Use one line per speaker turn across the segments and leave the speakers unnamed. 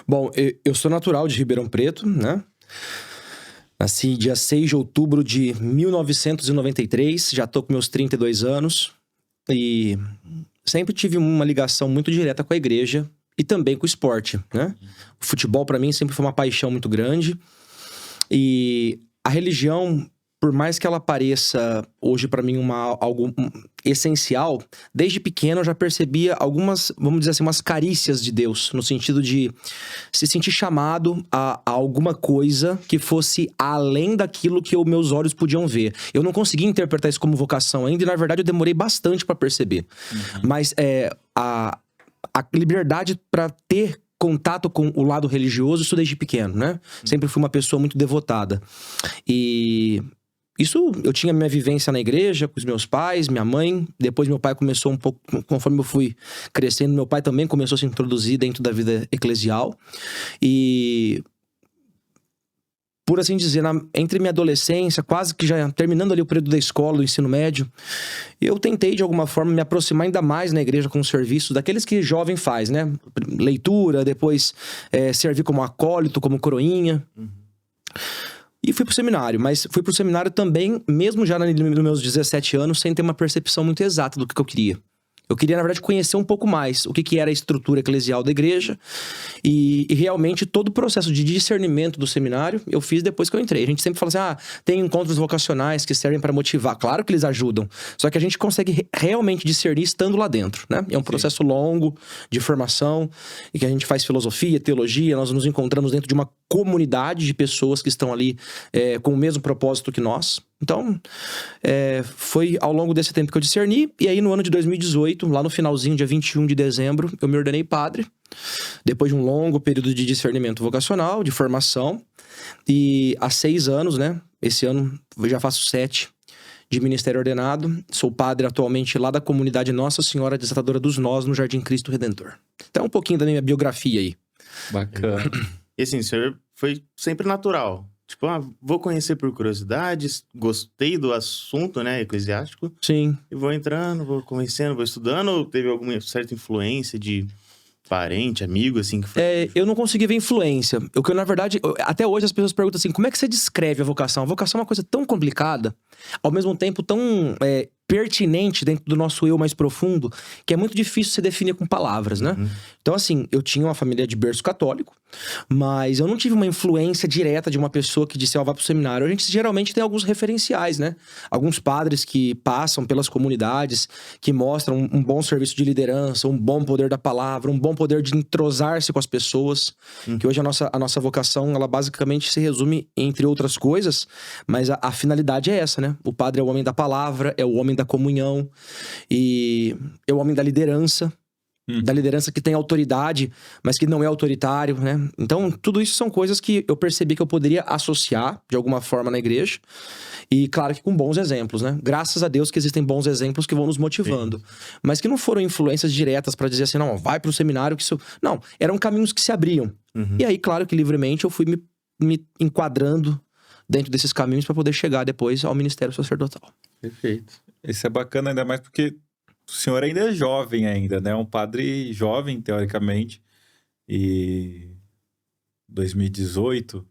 Bom, eu sou natural de Ribeirão Preto, né? Nasci dia 6 de outubro de 1993, já tô com meus 32 anos. E sempre tive uma ligação muito direta com a igreja e também com o esporte, né? O futebol, pra mim, sempre foi uma paixão muito grande. E a religião, por mais que ela pareça hoje pra mim algo essencial, desde pequeno eu já percebia algumas, vamos dizer assim, umas carícias de Deus, no sentido de se sentir chamado a alguma coisa que fosse além daquilo que os meus olhos podiam ver. Eu não conseguia interpretar isso como vocação ainda, e na verdade eu demorei bastante pra perceber. Mas a liberdade pra ter contato com o lado religioso, isso desde pequeno, né? Sempre fui uma pessoa muito devotada. E isso, eu tinha minha vivência na igreja, com os meus pais, minha mãe. Depois meu pai começou um pouco, conforme eu fui crescendo, meu pai também começou a se introduzir dentro da vida eclesial. E, por assim dizer, entre minha adolescência, quase que já terminando ali o período da escola, do ensino médio, eu tentei de alguma forma me aproximar ainda mais na igreja com o serviço daqueles que jovem faz, né? Leitura, depois servir como acólito, como coroinha. E fui pro seminário, mas fui pro seminário também, mesmo já nos meus 17 anos, sem ter uma percepção muito exata do que eu queria. Eu queria, na verdade, conhecer um pouco mais o que era a estrutura eclesial da igreja. E realmente todo o processo de discernimento do seminário eu fiz depois que eu entrei. A gente sempre fala assim, tem encontros vocacionais que servem para motivar. Claro que eles ajudam, só que a gente consegue realmente discernir estando lá dentro, né? É um processo longo de formação, e que a gente faz filosofia, teologia, nós nos encontramos dentro de uma comunidade de pessoas que estão ali com o mesmo propósito que nós. Então, foi ao longo desse tempo que eu discerni. E aí no ano de 2018, lá no finalzinho, dia 21 de dezembro, eu me ordenei padre. Depois de um longo período de discernimento vocacional, de formação. E há 6 anos, né? Esse ano eu já faço 7 de ministério ordenado. Sou padre atualmente lá da comunidade Nossa Senhora Desatadora dos Nós, no Jardim Cristo Redentor. Então, um pouquinho da minha biografia aí.
Bacana. E assim, o senhor foi sempre natural. Tipo, vou conhecer por curiosidades, gostei do assunto, né, eclesiástico.
Sim.
E vou entrando, vou conhecendo, vou estudando, ou teve alguma certa influência de parente, amigo, assim, que foi...
Eu não consegui ver influência. O que, na verdade, até hoje as pessoas perguntam assim, como é que você descreve a vocação? A vocação é uma coisa tão complicada, ao mesmo tempo tão pertinente dentro do nosso eu mais profundo, que é muito difícil se definir com palavras, né? Então, assim, eu tinha uma família de berço católico, mas eu não tive uma influência direta de uma pessoa que disse, vá pro seminário. A gente geralmente tem alguns referenciais, né? Alguns padres que passam pelas comunidades, que mostram um bom serviço de liderança, um bom poder da palavra, um bom poder de entrosar-se com as pessoas. Que hoje a nossa vocação, ela basicamente se resume entre outras coisas, mas a finalidade é essa, né? O padre é o homem da palavra, é o homem da comunhão, e é o homem da liderança. Da liderança que tem autoridade, mas que não é autoritário, né? Então, tudo isso são coisas que eu percebi que eu poderia associar, de alguma forma, na igreja. E, claro, que com bons exemplos, né? Graças a Deus que existem bons exemplos que vão nos motivando. Mas que não foram influências diretas pra dizer assim, não, vai pro seminário que isso... Não, eram caminhos que se abriam. E aí, claro que livremente eu fui me enquadrando dentro desses caminhos pra poder chegar depois ao ministério sacerdotal.
Perfeito. Isso é bacana, ainda mais porque o senhor ainda é jovem ainda, né? Um padre jovem, teoricamente. E 2018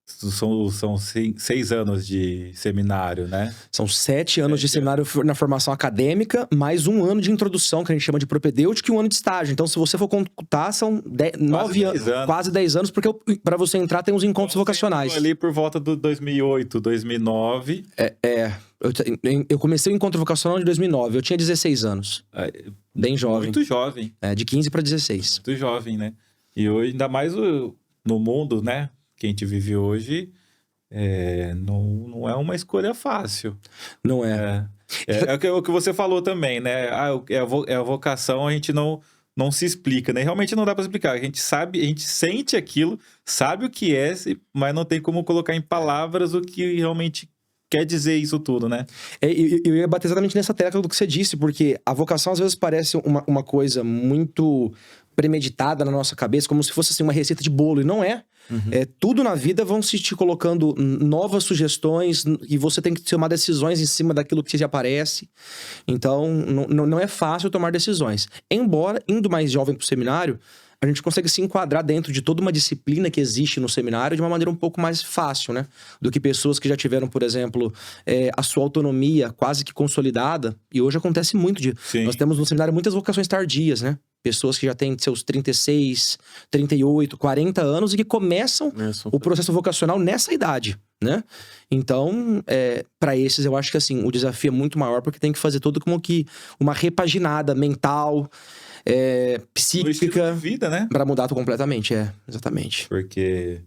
são 6 anos de seminário, né?
São 7 anos de seminário na formação acadêmica, mais 1 ano de introdução, que a gente chama de propedêutica, e 1 ano de estágio. Então, se você for contar, são 9 anos, quase 10 anos, porque para você entrar tem uns encontros vocacionais.
Ali por volta do 2008, 2009.
Eu comecei o encontro vocacional em 2009, eu tinha 16 anos. Bem jovem.
Muito jovem.
De 15 para 16.
Muito jovem, né? E hoje, ainda mais no mundo, né? Que a gente vive hoje, não é uma escolha fácil.
Não é.
É o que você falou também, né? A vocação, a gente não se explica, né? Realmente não dá pra explicar. A gente sabe, a gente sente aquilo, sabe o que é, mas não tem como colocar em palavras o que realmente quer dizer isso tudo, né?
Eu ia bater exatamente nessa tecla do que você disse, porque a vocação às vezes parece uma coisa muito premeditada na nossa cabeça, como se fosse assim, uma receita de bolo, e não é. Tudo na vida vão se te colocando novas sugestões, e você tem que tomar decisões em cima daquilo que te aparece. Então, não é fácil tomar decisões. Embora, indo mais jovem pro seminário, a gente consegue se enquadrar dentro de toda uma disciplina que existe no seminário de uma maneira um pouco mais fácil, né? Do que pessoas que já tiveram, por exemplo, a sua autonomia quase que consolidada. E hoje acontece muito de...
Sim.
Nós temos no seminário muitas vocações tardias, né? Pessoas que já têm seus 36, 38, 40 anos e que começam o processo vocacional nessa idade, né? Então, para esses, eu acho que assim, o desafio é muito maior porque tem que fazer todo como que uma repaginada mental,
No estilo
psíquica,
de vida, né?
para mudar completamente, exatamente.
Porque